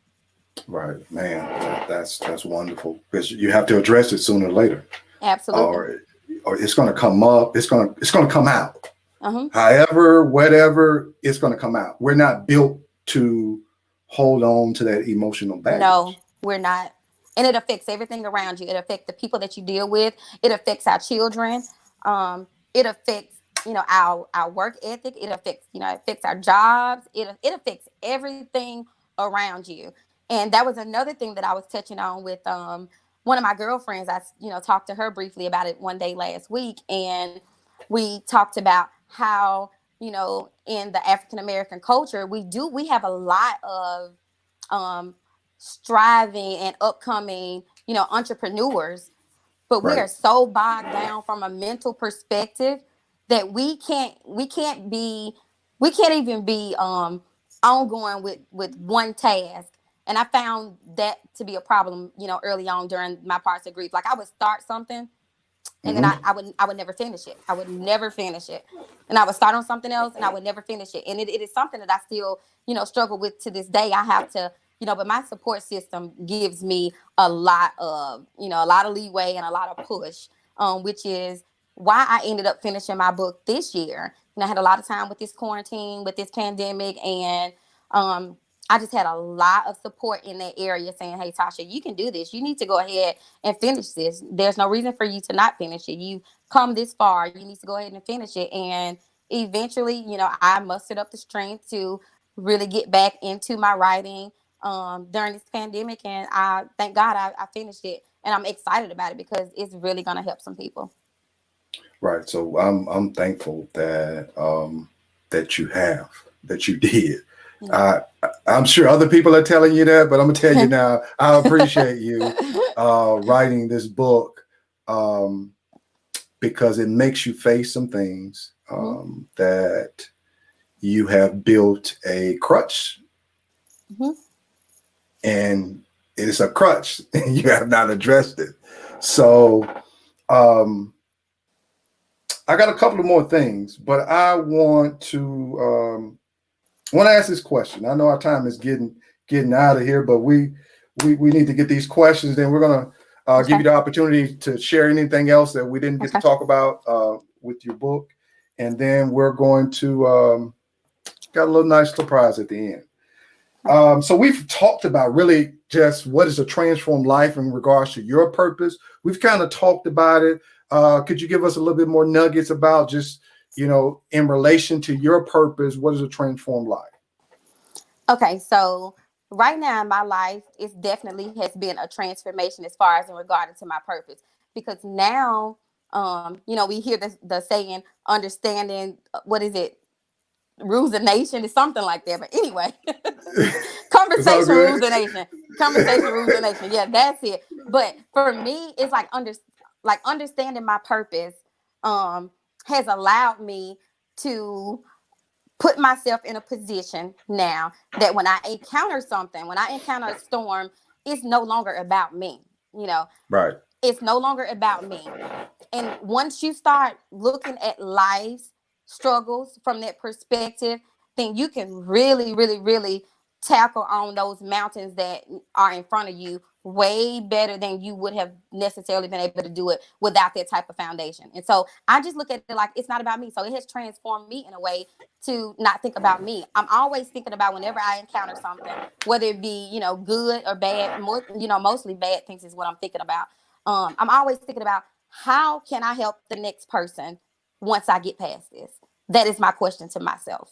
Right, man. That's wonderful, because you have to address it sooner or later, Absolutely. or it's going to come up. It's going to come out. Uh-huh. However, whatever, it's going to come out. We're not built to hold on to that emotional No, baggage. we're not. And it affects everything around you. It affects the people that you deal with. It affects our children. It affects, our work ethic. It affects our jobs. It affects everything around you. And that was another thing that I was touching on with one of my girlfriends. I, talked to her briefly about it one day last week, and we talked about how, in the African American culture, we have a lot of um, striving and upcoming, entrepreneurs, but we are Right. so bogged down from a mental perspective that we can't even be ongoing with one task. And I found that to be a problem, early on during my parts of grief. Like, I would start something, and then Hmm. I would never finish it. I would never finish it. And I would start on something else, and I would never finish it. And it is something that I still, struggle with to this day. I have to, but my support system gives me a lot of leeway and a lot of push, which is why I ended up finishing my book this year. I had a lot of time with this quarantine, with this pandemic, and um, I just had a lot of support in that area saying, "Hey, Tasha, you can do this. You need to go ahead and finish this. There's no reason for you to not finish it. You come this far. You need to go ahead and finish it." And eventually, I mustered up the strength to really get back into my writing during this pandemic. And I thank God I finished it. And I'm excited about it because it's really going to help some people. Right. So I'm thankful that you did. Yeah. I I'm sure other people are telling you that, but I'm gonna tell you now. I appreciate you writing this book, um, because it makes you face some things Hmm. that you have built a crutch, Hmm. and it's a crutch, and you have not addressed it. So um, I got a couple of more things, but I want to ask this question. I know our time is getting out of here, but we need to get these questions. Then we're gonna give Okay. you the opportunity to share anything else that we didn't get to Okay. talk about with your book, and then we're going to got a little nice surprise at the end. So we've talked about really just what is a transformed life in regards to your purpose. We've kind of talked about it. Could you give us a little bit more nuggets about just, in relation to your purpose, what is a transformed life? Okay, so right now in my life, it definitely has been a transformation as far as in regard to my purpose. Because now, we hear the saying, understanding, what is it, rules the nation, is something like that. But anyway, It's all conversation good. rules the nation. Conversation rules the nation. Yeah, that's it. But for me, it's like understanding my purpose um has allowed me to put myself in a position now that when I encounter a storm, it's no longer about me. You know, Right. it's no longer about me. And once you start looking at life's struggles from that perspective, then you can really, really, really tackle on those mountains that are in front of you way better than you would have necessarily been able to do it without that type of foundation. And so I just look at it like it's not about me. So it has transformed me in a way to not think about me. I'm always thinking about whenever I encounter something, whether it be, good or bad, more, mostly bad things is what I'm thinking about. I'm always thinking about how can I help the next person once I get past this? That is my question to myself.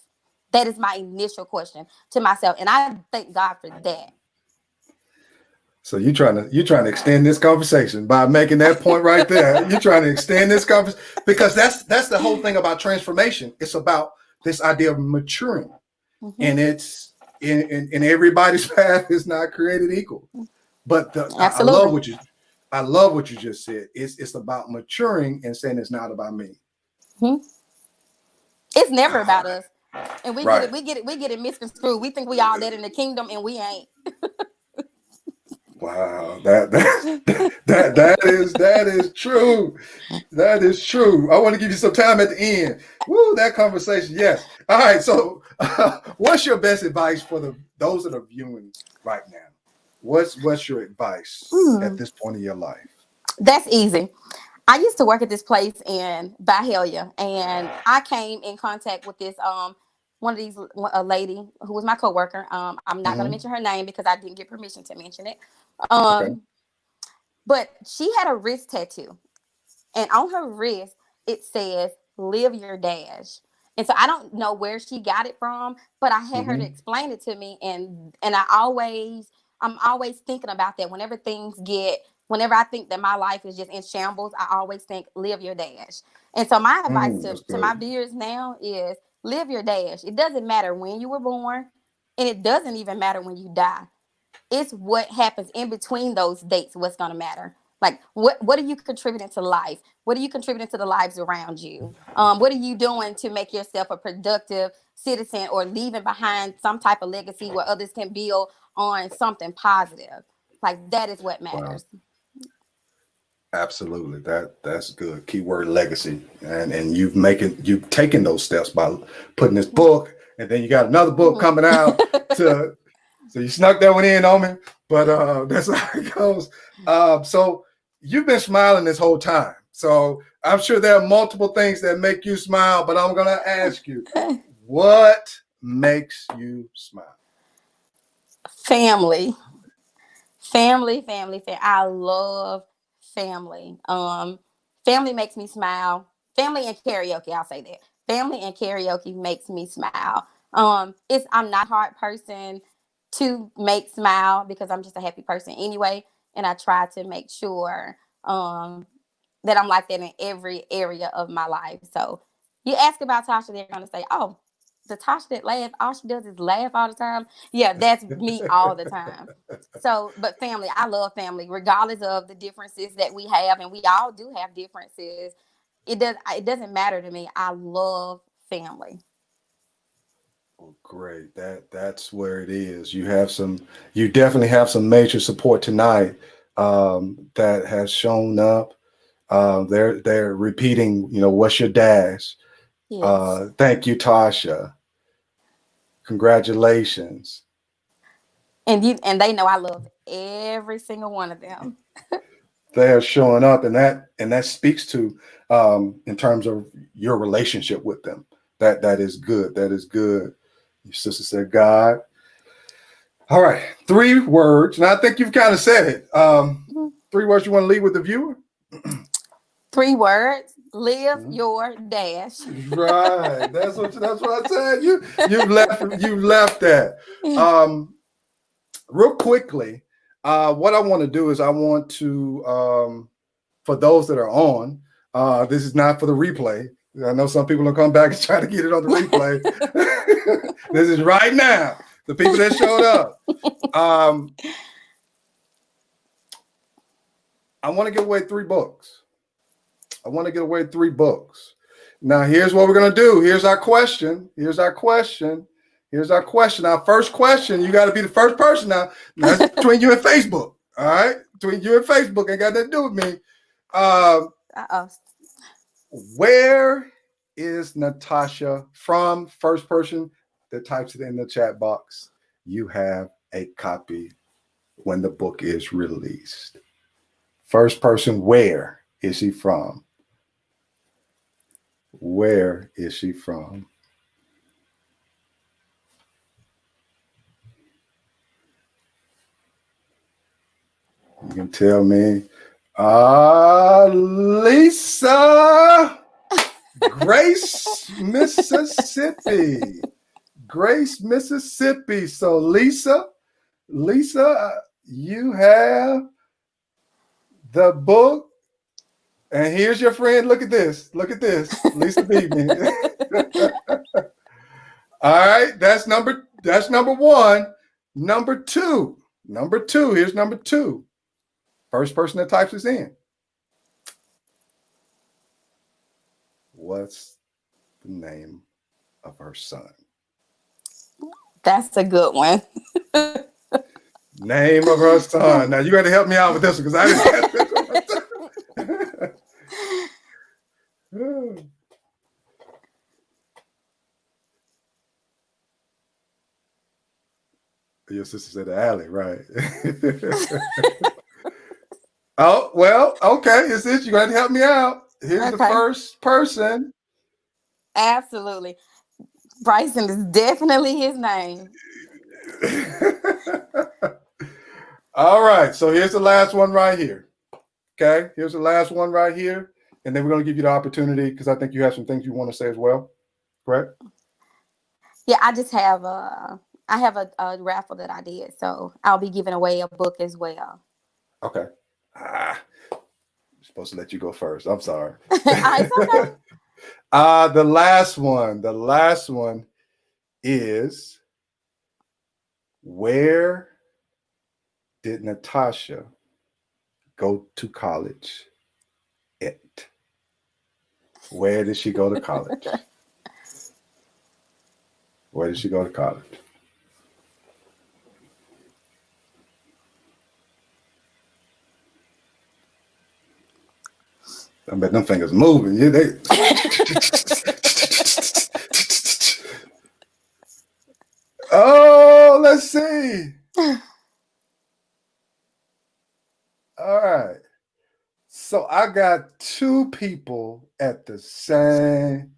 That is my initial question to myself. And I thank God for that. So you're trying to extend this conversation by making that point right there. You're trying to extend this conversation because that's the whole thing about transformation. It's about this idea of maturing, Hmm. and it's in everybody's path is not created equal. But I love Absolutely. what you I love what you just said. It's about maturing and saying it's not about me. Mm-hmm. It's never about us. And we Right. get it misconstrued. We think we all that in the kingdom and we ain't. Wow, that is true. That is true. I want to give you some time at the end. Woo, that conversation. Yes. All right. So, what's your best advice for those that are viewing right now? What's your advice at this point in your life? That's easy. I used to work at this place in Byhalia, and I came in contact with this one of these a lady who was my coworker. I'm not going to mention her name because I didn't get permission to mention it. Okay. But she had a wrist tattoo, and on her wrist it says "Live your dash." And so I don't know where she got it from, but I had her to explain it to me, and I'm always thinking about that whenever I think that my life is just in shambles, I always think live your dash. And so my advice to my viewers now is live your dash. It doesn't matter when you were born, and it doesn't even matter when you die. It's what happens in between those dates what's going to matter. Like what are you contributing to life? What are you contributing to the lives around you? What are you doing to make yourself a productive citizen or leaving behind some type of legacy where others can build on something positive? Like that is what matters. Wow. Absolutely. That's good. Keyword legacy. And you've taken those steps by putting this book, and then you got another book coming out so you snuck that one in on me. But that's how it goes. So you've been smiling this whole time. So I'm sure there are multiple things that make you smile, but I'm gonna ask you, what makes you smile? Family. Family. I love family. Family makes me smile. Family and karaoke, I'll say that. Family and karaoke makes me smile. I'm not a hard person to make smile because I'm just a happy person anyway, and I try to make sure that I'm like that in every area of my life. So you ask about Tasha, they're gonna say, "Oh, the Tasha that laugh, all she does is laugh all the time." Yeah, that's me all the time. So, but family, I love family, regardless of the differences that we have, and we all do have differences. It doesn't matter to me. I love family. Oh, great. That's where it is. You definitely have some major support tonight that has shown up. They're repeating, what's your dash? Yes. Thank you, Tasha. Congratulations. And they know I love every single one of them. They are showing up, and that speaks to in terms of your relationship with them. That is good. That is good. Your sister said God. All right, 3 words. Now I think you've kind of said it. 3 words you want to leave with the viewer. 3 words. Live your dash. Right. That's what I said. You've left that. Real quickly, what I want to do is I want to for those that are on, this is not for the replay. I know some people will come back and try to get it on the replay. This is right now. The people that showed up. I want to give away 3 books. Now, here's what we're going to do. Here's our question. Our first question, you got to be the first person now. That's between you and Facebook. All right? Between you and Facebook. Ain't got nothing to do with me. Where is Natasha from? First person that types it in the chat box. You have a copy when the book is released. First person, where is she from? Where is she from? You can tell me. Lisa. Grace, Mississippi. So Lisa, you have the book. And here's your friend. Look at this. Lisa beat me. All right. That's number 1. Number two. Here's number 2. First person that types this in. What's the name of her son? That's a good one. Name of her son. Now you got to help me out with this one because I didn't. Your sister said the alley, right? Oh, well, okay. Is this? You got to help me out. Here's the first person. Absolutely. Bryson is definitely his name. All right. So here's the last one right here. Okay. Here's the last one right here. And then we're going to give you the opportunity because I think you have some things you want to say as well. Correct? Yeah, I just have a raffle that I did. So I'll be giving away a book as well. Okay. I'm supposed to let you go first. I'm sorry. It's okay. The last one is, where did Natasha go to college at? Where did she go to college? Where did she go to college? I bet them fingers moving. Yeah, they. Oh, let's see. All right. So I got two people at the same.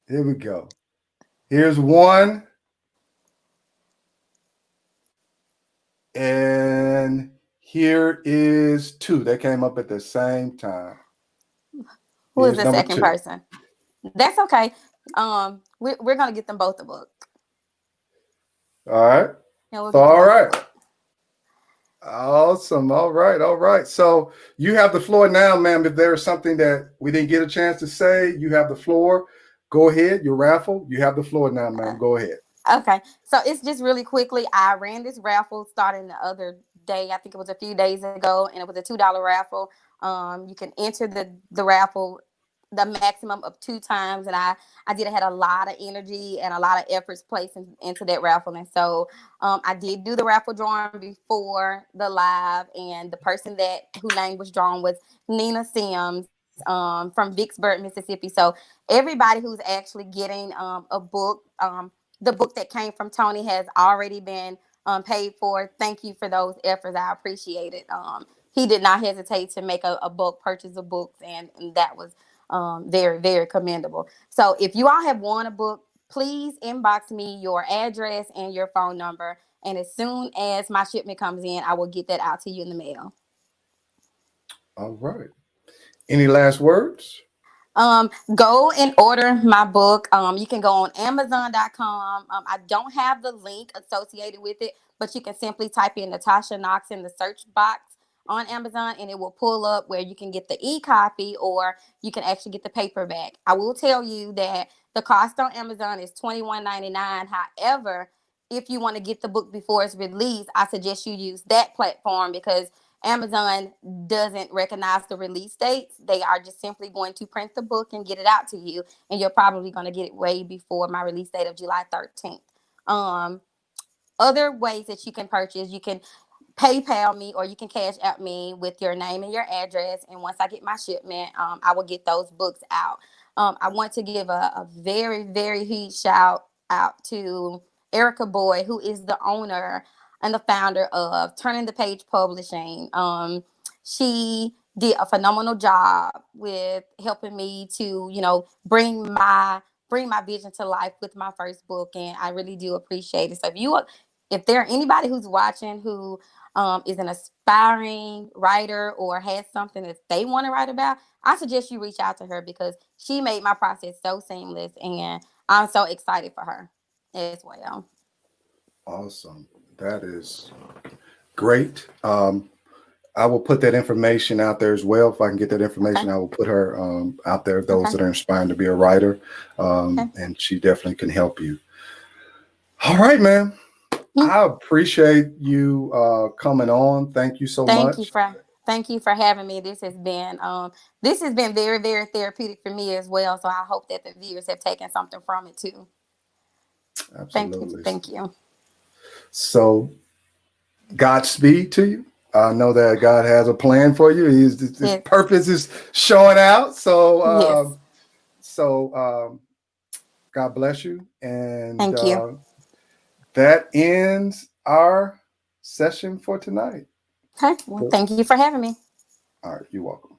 Here we go. Here's one. And here is two. They came up at the same time. Who is the second person? That's okay. We're gonna get them both a book. All right. All right. Awesome. All right. So you have the floor now, ma'am. If there is something that we didn't get a chance to say, you have the floor. Go ahead. Your raffle. You have the floor now, ma'am. Go ahead. Okay. So it's just really quickly. I ran this raffle starting the other day. I think it was a few days ago, and it was a $2 raffle. You can enter the raffle the maximum of 2 times, and I had a lot of energy and a lot of efforts placed into that raffle. And so I did do the raffle drawing before the live, and the person whose name was drawn was Nina Sims from Vicksburg, Mississippi. So everybody who's actually getting a book, the book that came from Tony has already been paid for. Thank you for those efforts. I appreciate it. He did not hesitate to make a bulk purchase of books, and that was very, very commendable. So if you all have won a book, please inbox me your address and your phone number. And as soon as my shipment comes in, I will get that out to you in the mail. All right. Any last words? Go and order my book. You can go on Amazon.com. I don't have the link associated with it, but you can simply type in Natasha Knox in the search box on Amazon, and it will pull up where you can get the e-copy, or you can actually get the paperback. I will tell you that the cost on Amazon is $21.99. However, if you want to get the book before it's released, I suggest you use that platform because Amazon doesn't recognize the release dates. They are just simply going to print the book and get it out to you, and you're probably going to get it way before my release date of July 13th. Other ways that you can purchase, you can PayPal me, or you can cash out me with your name and your address. And once I get my shipment, I will get those books out. I want to give a very, very huge shout out to Erica Boy, who is the owner and the founder of Turning the Page Publishing. She did a phenomenal job with helping me to, bring my vision to life with my first book, and I really do appreciate it. So if there are anybody who's watching who is an aspiring writer or has something that they want to write about, I suggest you reach out to her because she made my process so seamless, and I'm so excited for her as well. Awesome. That is great. I will put that information out there as well. If I can get that information, I will put her out there, those that are inspiring to be a writer. And she definitely can help you. All right, man. I appreciate you coming on. Thank you so much. Thank you, Fry. Thank you for having me. This has been very, very therapeutic for me as well. So I hope that the viewers have taken something from it too. Thank you. Absolutely. Thank you. So, Godspeed to you. I know that God has a plan for you. His Yes. purpose is showing out. Yes. So God bless you. And Thank you. that ends our session for tonight. Okay. Well, thank you for having me. All right, you're welcome.